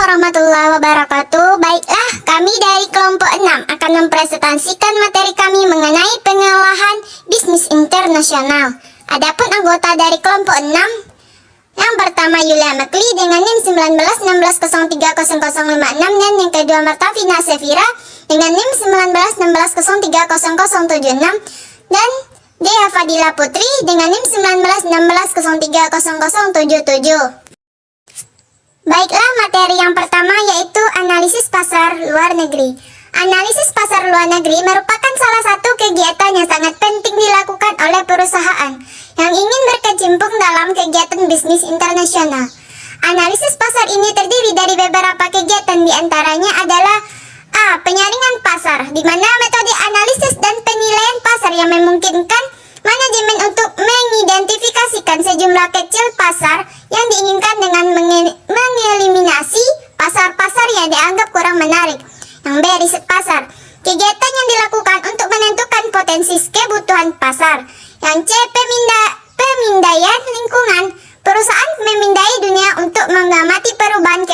warahmatullahi wabarakatuh. Baiklah, kami dari kelompok 6 akan mempresentasikan materi kami mengenai pengolahan bisnis internasional. Adapun anggota dari kelompok 6, yang pertama Yulia Mekli dengan NIM 1916030056 dan yang kedua Martavina Sefira dengan NIM 1916030076 dan Dea Fadila Putri dengan NIM 1916030077. Baiklah, materi yang pertama yaitu analisis pasar luar negeri. Analisis pasar luar negeri merupakan salah satu kegiatan yang sangat penting dilakukan oleh perusahaan yang ingin berkecimpung dalam kegiatan bisnis internasional. Analisis pasar ini terdiri dari beberapa kegiatan, diantaranya adalah A. Penyaringan pasar, di mana metode analisis dan penilaian pasar yang memungkinkan manajemen untuk mengidentifikasikan sejumlah kecil pasar yang diinginkan dengan mengeliminasi pasar-pasar yang dianggap kurang menarik. Yang B. Riset pasar, kegiatan yang dilakukan untuk menentukan potensi kebutuhan pasar. Yang C. Pemindaian lingkungan, perusahaan memindai dunia untuk mengamati perubahan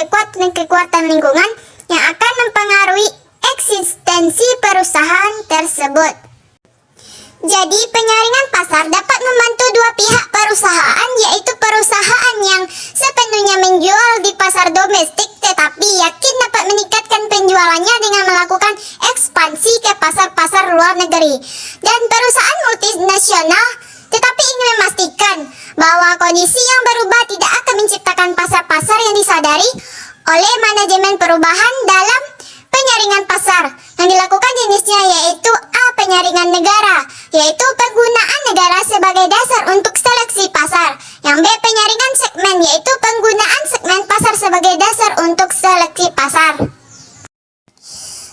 kekuatan lingkungan yang akan mempengaruhi eksistensi perusahaan tersebut. Jadi, penyaringan pasar dapat membantu dua pihak perusahaan, yaitu perusahaan yang sepenuhnya menjual di pasar domestik tetapi yakin dapat meningkatkan penjualannya dengan melakukan ekspansi ke pasar-pasar luar negeri, dan perusahaan multinasional tetapi ingin memastikan bahwa kondisi yang berubah tidak akan menciptakan pasar-pasar yang disadari oleh manajemen perubahan. Dalam penyaringan pasar yang dilakukan jenisnya yaitu A. Penyaringan negara, yaitu penggunaan negara sebagai dasar untuk seleksi pasar. Yang B. Penyaringan segmen, yaitu penggunaan segmen pasar sebagai dasar untuk seleksi pasar.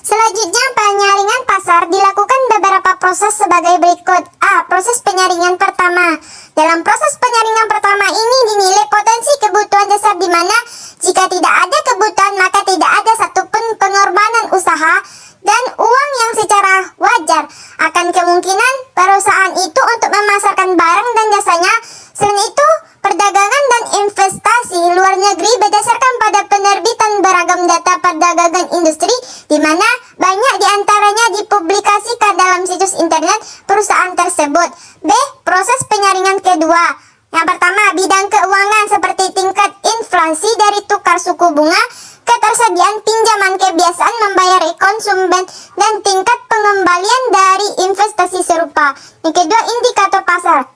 Selanjutnya, penyaringan pasar dilakukan beberapa proses sebagai berikut. A. Proses penyaringan pertama. Dalam proses penyaringan pertama ini dinilai potensi kebutuhan dasar, di mana jika tidak ada kebutuhan maka tidak ada satupun pengorbanan usaha dan uang yang secara wajar akan kemungkinan perusahaan itu untuk memasarkan barang dan jasanya. Selain itu, perdagangan dan investasi luar negeri berdasarkan pada penerbitan beragam data perdagangan industri, di mana banyak diantaranya dipublikasikan dalam situs internet perusahaan tersebut. B. Proses penyaringan kedua. Yang pertama, bidang keuangan seperti tingkat inflasi dari tukar suku bunga, ketersediaan pinjaman, kebiasaan membayar konsumen, dan tingkat pengembalian dari investasi serupa. Yang kedua, indikator pasar,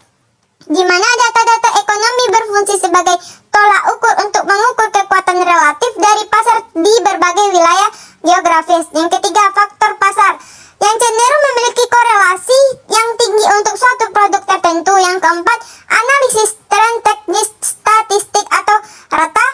di mana data-data ekonomi berfungsi sebagai tolak ukur untuk mengukur kekuatan relatif dari pasar di berbagai wilayah geografis. Yang ketiga, faktor pasar, yang cenderung memiliki korelasi yang tinggi untuk suatu produk tertentu. Yang keempat, analisis tren teknis statistik atau rata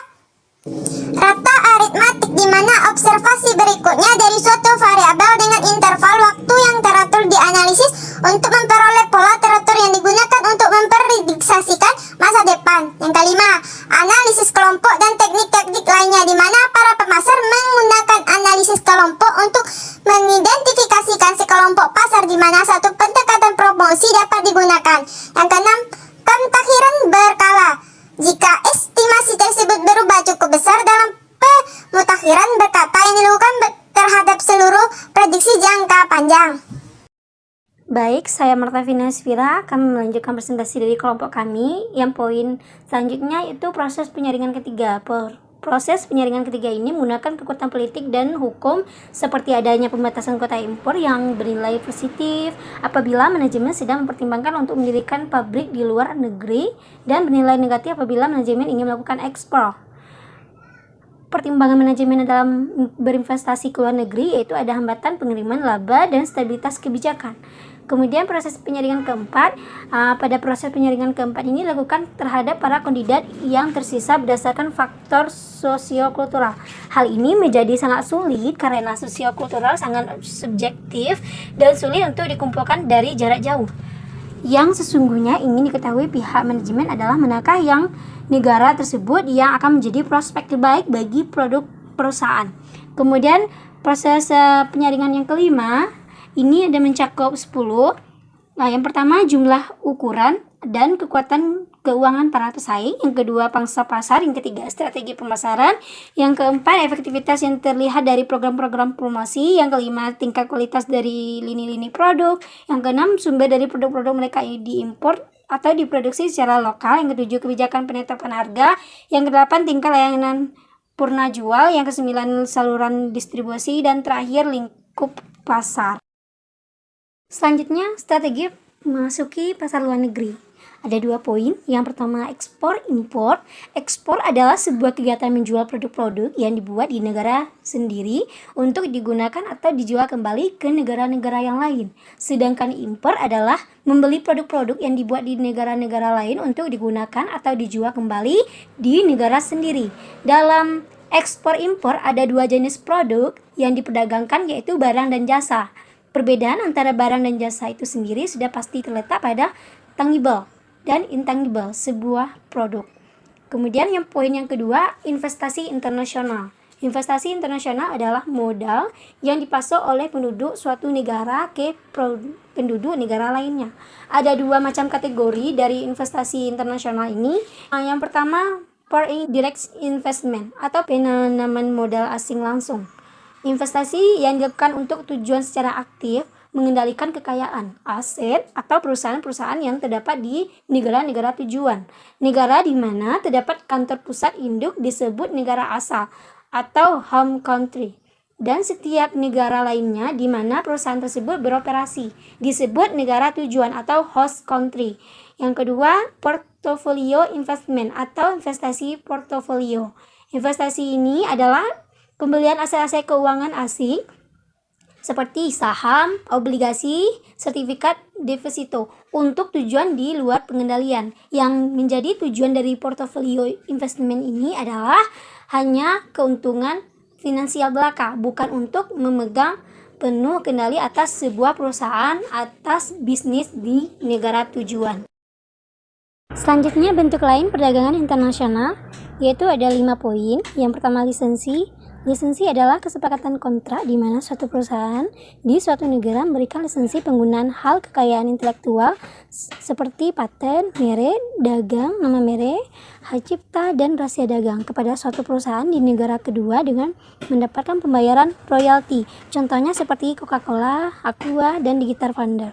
aritmatik, di mana observasi berikutnya dari suatu variabel dengan interval waktu yang teratur dianalisis untuk memperoleh pola teratur yang digunakan untuk memprediksikan masa depan. Yang kelima, analisis kelompok dan teknik-teknik lainnya, di mana para pemasar menggunakan analisis kelompok untuk mengidentifikasikan sekelompok pasar di mana satu pendekatan promosi dapat digunakan. Yang keenam, pemutakhiran berkala, jika estimasi tersebut berubah cukup besar dalam pemutakhiran berkala yang dilakukan terhadap seluruh prediksi jangka panjang. Baik, saya Martavina Sefira akan melanjutkan presentasi dari kelompok kami. Yang poin selanjutnya itu proses penyaringan ketiga. Proses penyaringan ketiga ini menggunakan kekuatan politik dan hukum seperti adanya pembatasan kuota impor yang bernilai positif apabila manajemen sedang mempertimbangkan untuk mendirikan pabrik di luar negeri, dan bernilai negatif apabila manajemen ingin melakukan ekspor. Pertimbangan manajemen dalam berinvestasi ke luar negeri yaitu ada hambatan pengiriman laba dan stabilitas kebijakan. Kemudian proses penyaringan keempat, pada proses penyaringan keempat ini dilakukan terhadap para kandidat yang tersisa berdasarkan faktor sosiokultural. Hal ini menjadi sangat sulit karena sosiokultural sangat subjektif dan sulit untuk dikumpulkan dari jarak jauh. Yang sesungguhnya ingin diketahui pihak manajemen adalah manakah yang negara tersebut yang akan menjadi prospek terbaik bagi produk perusahaan. Kemudian proses penyaringan yang kelima ini ada mencakup 10. Nah, yang pertama jumlah ukuran dan kekuatan keuangan para pesaing, yang kedua pangsa pasar, yang ketiga strategi pemasaran, yang keempat efektivitas yang terlihat dari program-program promosi, yang kelima tingkat kualitas dari lini-lini produk, yang keenam sumber dari produk-produk mereka diimpor atau diproduksi secara lokal, yang ketujuh kebijakan penetapan harga, yang kedelapan tingkat layanan purna jual, yang kesembilan saluran distribusi, dan terakhir lingkup pasar. Selanjutnya strategi memasuki pasar luar negeri. Ada 2 poin. Yang pertama, ekspor impor. Ekspor adalah sebuah kegiatan menjual produk-produk yang dibuat di negara sendiri untuk digunakan atau dijual kembali ke negara-negara yang lain. Sedangkan impor adalah membeli produk-produk yang dibuat di negara-negara lain untuk digunakan atau dijual kembali di negara sendiri. Dalam ekspor impor ada 2 jenis produk yang diperdagangkan, yaitu barang dan jasa. Perbedaan antara barang dan jasa itu sendiri sudah pasti terletak pada tangible dan intangible sebuah produk. Kemudian yang poin yang kedua, investasi internasional. Investasi internasional adalah modal yang dipasok oleh penduduk suatu negara ke penduduk negara lainnya. Ada 2 macam kategori dari investasi internasional ini. Yang pertama, foreign direct investment atau penanaman modal asing langsung. Investasi yang dilakukan untuk tujuan secara aktif mengendalikan kekayaan, aset, atau perusahaan-perusahaan yang terdapat di negara-negara tujuan. Negara di mana terdapat kantor pusat induk disebut negara asal atau home country. Dan setiap negara lainnya di mana perusahaan tersebut beroperasi disebut negara tujuan atau host country. Yang kedua, portfolio investment atau investasi portofolio. Investasi ini adalah pembelian aset-aset keuangan asing seperti saham, obligasi, sertifikat deposito untuk tujuan di luar pengendalian. Yang menjadi tujuan dari portofolio investment ini adalah hanya keuntungan finansial belaka, bukan untuk memegang penuh kendali atas sebuah perusahaan atas bisnis di negara tujuan. Selanjutnya bentuk lain perdagangan internasional, yaitu ada 5 poin. Yang pertama, lisensi. Lisensi adalah kesepakatan kontrak di mana suatu perusahaan di suatu negara memberikan lisensi penggunaan hal kekayaan intelektual seperti paten, merek, dagang, nama merek, hak cipta, dan rahasia dagang kepada suatu perusahaan di negara kedua dengan mendapatkan pembayaran royalti. Contohnya seperti Coca-Cola, Aqua, dan Digital Founder.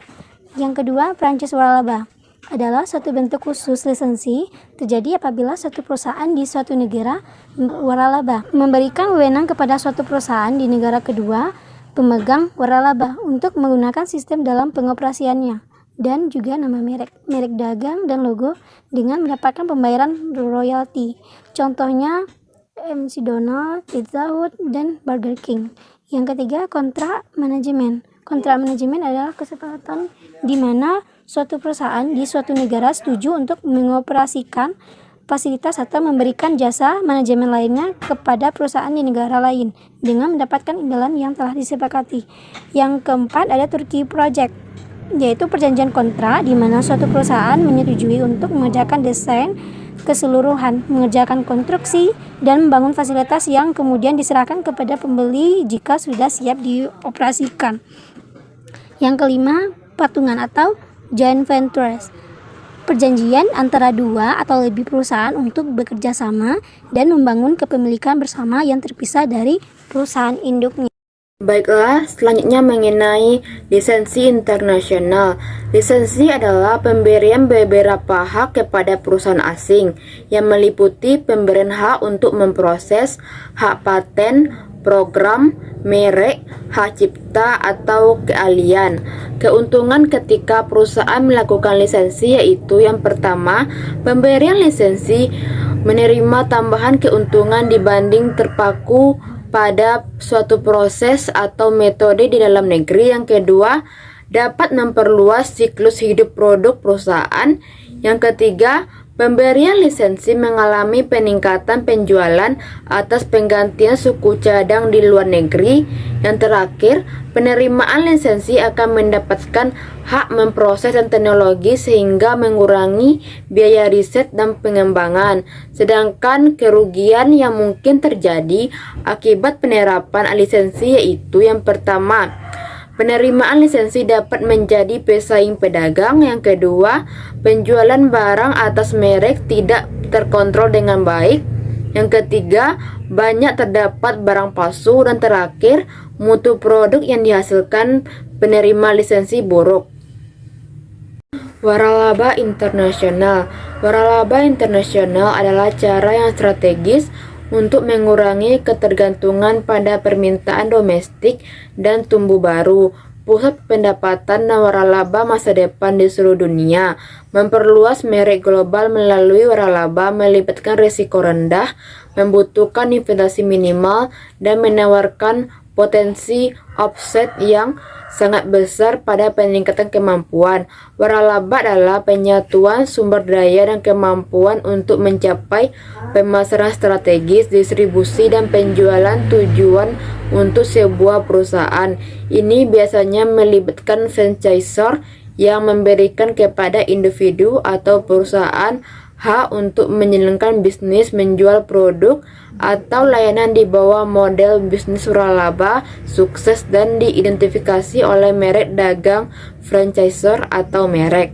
Yang kedua, Prancis waralaba adalah suatu bentuk khusus lisensi terjadi apabila suatu perusahaan di suatu negara waralaba memberikan wewenang kepada suatu perusahaan di negara kedua pemegang waralaba untuk menggunakan sistem dalam pengoperasiannya, dan juga nama merek dagang dan logo dengan mendapatkan pembayaran royalti. Contohnya McDonald's, Pizza Hut, dan Burger King. Yang ketiga, kontrak manajemen. Kontrak manajemen adalah kesepakatan di mana suatu perusahaan di suatu negara setuju untuk mengoperasikan fasilitas atau memberikan jasa manajemen lainnya kepada perusahaan di negara lain dengan mendapatkan imbalan yang telah disepakati. Yang keempat ada Turkey Project, yaitu perjanjian kontrak di mana suatu perusahaan menyetujui untuk mengerjakan desain keseluruhan, mengerjakan konstruksi, dan membangun fasilitas yang kemudian diserahkan kepada pembeli jika sudah siap dioperasikan. Yang kelima, patungan atau joint ventures, perjanjian antara 2 atau lebih perusahaan untuk bekerja sama dan membangun kepemilikan bersama yang terpisah dari perusahaan induknya. Baiklah, selanjutnya mengenai lisensi internasional. Lisensi adalah pemberian beberapa hak kepada perusahaan asing yang meliputi pemberian hak untuk memproses, hak paten, program, merek, hak cipta, atau keahlian. Keuntungan ketika perusahaan melakukan lisensi yaitu yang pertama, pemberian lisensi menerima tambahan keuntungan dibanding terpaku pada suatu proses atau metode di dalam negeri. Yang kedua, dapat memperluas siklus hidup produk perusahaan. Yang ketiga, pemberian lisensi mengalami peningkatan penjualan atas penggantian suku cadang di luar negeri. Yang terakhir, penerimaan lisensi akan mendapatkan hak memproses dan teknologi sehingga mengurangi biaya riset dan pengembangan. Sedangkan kerugian yang mungkin terjadi akibat penerapan lisensi yaitu yang pertama, Penerimaan lisensi dapat menjadi pesaing pedagang. Yang kedua, penjualan barang atas merek tidak terkontrol dengan baik. Yang ketiga, banyak terdapat barang palsu. Dan terakhir, mutu produk yang dihasilkan penerima lisensi buruk. Waralaba internasional. Waralaba internasional adalah cara yang strategis untuk mengurangi ketergantungan pada permintaan domestik dan tumbuh baru. Pusat pendapatan dan waralaba masa depan di seluruh dunia. Memperluas merek global melalui waralaba melibatkan risiko rendah, membutuhkan investasi minimal, dan menawarkan potensi offset yang sangat besar pada peningkatan kemampuan. Waralaba adalah penyatuan sumber daya dan kemampuan untuk mencapai pemasaran strategis, distribusi, dan penjualan tujuan untuk sebuah perusahaan. Ini biasanya melibatkan franchisor yang memberikan kepada individu atau perusahaan hak untuk menjalankan bisnis, menjual produk atau layanan di bawah model bisnis waralaba sukses dan diidentifikasi oleh merek dagang, franchisor, atau merek.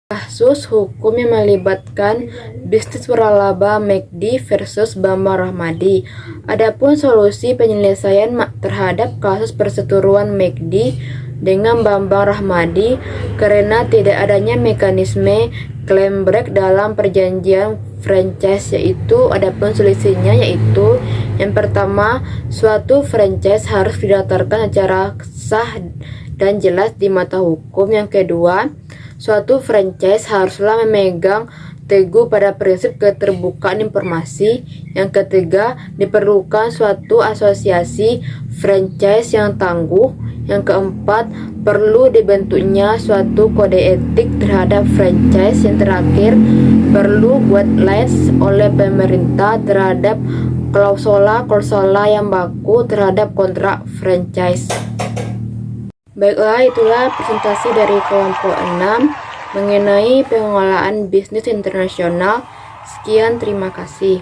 Kasus hukum yang melibatkan bisnis waralaba McD versus Bambang Rahmadi. Adapun solusi penyelesaian terhadap kasus perseteruan McD dengan Bambang Rahmadi karena tidak adanya mekanisme claim break dalam perjanjian franchise, yaitu adapun solusinya yaitu yang pertama, suatu franchise harus didaftarkan secara sah dan jelas di mata hukum. Yang kedua, suatu franchise haruslah memegang teguh pada prinsip keterbukaan informasi. Yang ketiga, diperlukan suatu asosiasi franchise yang tangguh. Yang keempat, perlu dibentuknya suatu kode etik terhadap franchise. Yang terakhir, perlu guidelines oleh pemerintah terhadap klausola yang baku terhadap kontrak franchise. Baiklah, itulah presentasi dari kelompok 6 mengenai pengelolaan bisnis internasional. Sekian, terima kasih.